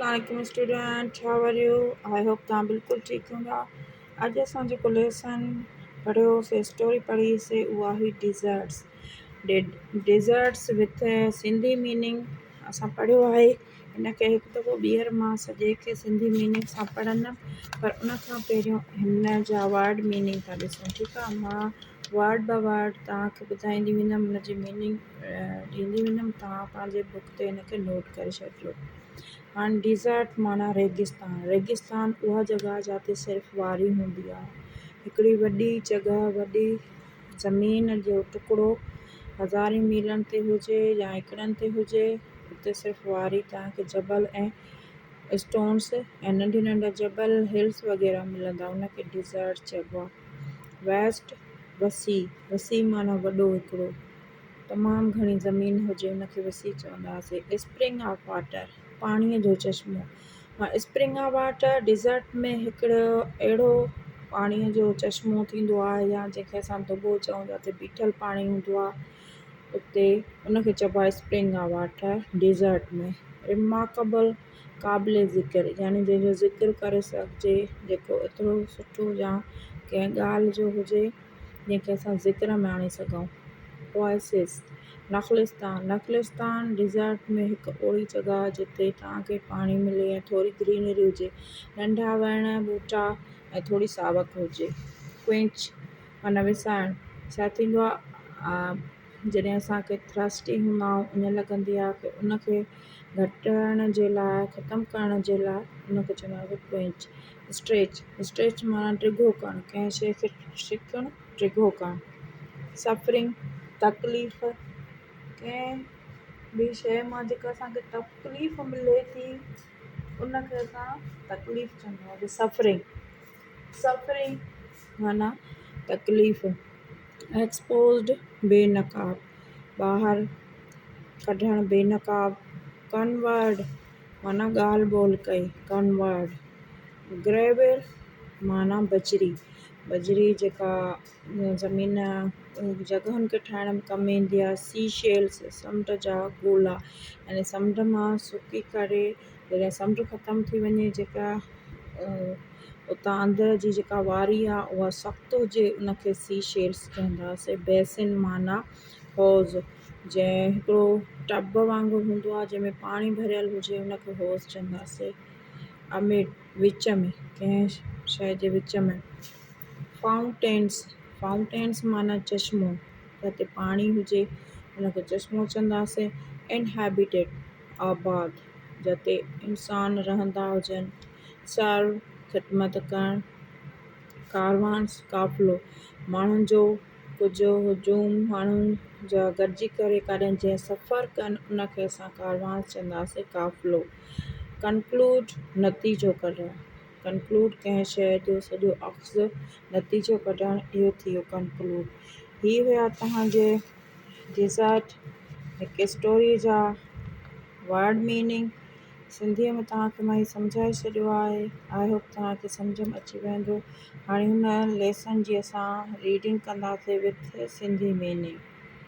अस्सलाम student, how are you? I hope तव्हां बिल्कुलु ठीकु हूंदा। अॼु असां जेको लेसन पढ़ियोसीं, स्टोरी पढ़ीसीं, उहा हुई desserts. Desserts with Sindhi meaning असां पढ़ियो आहे। हिनखे हिकु दफ़ो ॿीहर मां सॼे खे सिंधी मीनिंग सां पढ़ंदमि, पर उन खां पहिरियों हिन जा वर्ड मीनिंग था ॾिसूं। ठीकु आहे, मां वर्ड बाय वर्ड तव्हांखे ॿुधाईंदी वेंदमि, हुनजी मीनिंग ॾींदी वेंदमि। तव्हां पंहिंजे बुक ते हिनखे नोट करे छॾिजो। हाणे डिज़र्ट माना रेगिस्तान। रेगिस्तान उहा जॻह जिते सिर्फ़ु वारी हूंदी आहे। हिकिड़ी वॾी जॻह, वॾी ज़मीन जो टुकड़ो हज़ारे मीलनि ते हुजे या एकड़नि ते हुजे, उते सिर्फ़ु वारी तव्हांखे जबल ऐं स्टोन्स ऐं नंढा नंढा जबल हिल्स वग़ैरह मिलंदा, उनखे डिज़र्ट चइबो आहे। वेस्ट वसी, वसी माना वॾो हिकिड़ो, तमामु घणी ज़मीन हुजे उनखे वसी चवंदासीं। स्प्रिंग ऑफ वाटर, पाणीअ जो चश्मो। स्प्रिंग ऑफ वाटर डिज़र्ट में हिकिड़ो अहिड़ो पाणीअ जो चश्मो थींदो आहे, या जंहिंखे असां दॿो चऊं, जिते बीठल पाणी हूंदो आहे, उते उनखे चइबो आहे स्प्रिंग ऑफ वाटर डिज़र्ट में। रिमार्केबल, क़ाबिले ज़िक्र, यानी जंहिंजो ज़िक्र करे सघिजे, जेको एतिरो सुठो या कंहिं ॻाल्हि जो हुजे जंहिंखे असां ज़िक्र में आणे सघूं। ओएसिस, नख़लिस्तान। नख़लिस्तान डिज़र्ट में हिकु अहिड़ी जॻह जिते तव्हांखे पाणी मिले ऐं थोरी ग्रीनरी हुजे, नंढा वण ॿूटा ऐं थोरी सावक हुजे। क्विंच माना विसाइण। छा थींदो आहे, जॾहिं असांखे थ्रस्टी हूंदा आहियूं, ईअं लॻंदी आहे कि उनखे घटण जे लाइ, ख़तमु करण जे लाइ उनखे चवंदासीं क्विंच। स्ट्रेच, स्ट्रेच माना ड्रिघो करणु, कंहिं शइ खे छिकणु, ड्रिघो करणु। सफरिंग, तकलीफ़, कंहिं ॿी शइ मां जेका असांखे तकलीफ़ मिले थी उनखे असां तकलीफ़ चवंदासीं, सफरिंग। सफरिंग माना तकलीफ़। एक्सपोज्ड, बेनक़ाब, ॿाहिरि कढणु, बेनक़ाब। कनवर्ड माना ॻाल्हि ॿोल कई, कनवर्ड। ग्रेविल माना बजरी, बजरी जेका ज़मीन जॻहुनि खे ठाहिण में कमु ईंदी आहे। सी शेल्स, समुंड जा गोला, यानी समुंड मां सुकी करे जॾहिं समुंड ख़तमु थी वञे, जेका उतां अंदरि जी जेका वारी आहे उहा सख़्तु हुजे, उनखे सी शेल्स चवंदासीं। बेसिन माना हौज़, जंहिं हिकिड़ो टब वांगुरु हूंदो आहे जंहिंमें पाणी भरियल हुजे, उनखे हौज़ चवंदासीं। अमिड, विच में, कंहिं शइ जे विच में। फाउंटेन्स, फाउंटेन्स माना चश्मो, जिते पाणी हुजे उनखे चश्मो चवंदासीं। इनहेबिटेड, आबाद, जिते इंसान रहंदा हुजनि। सर्व, ख़िदमत करणु। कारवांस, काफ़िलो, माण्हुनि जो कुझु हुजूम, माण्हुनि जा गॾिजी करे काॾे जंहिं सफ़र कनि उनखे असां कारवांस चवंदासीं, काफ़िलो। कंक्लूड, नतीजो कढणु। कंक्लूड कंहिं शइ जो सॼो अक्स नतीजो कढणु, इहो थी वियो कंक्लूड। ही हुया तव्हांजे डिज़र्ट हिकु स्टोरी जा वर्ड मीनिंग। सिंधीअ में तव्हांखे मां ही सम्झाए छॾियो आहे। आई होप तव्हांखे सम्झ में अची वेंदो। हाणे हुन लेसन जी असां रीडिंग कंदासीं विथ सिंधी मीनिंग।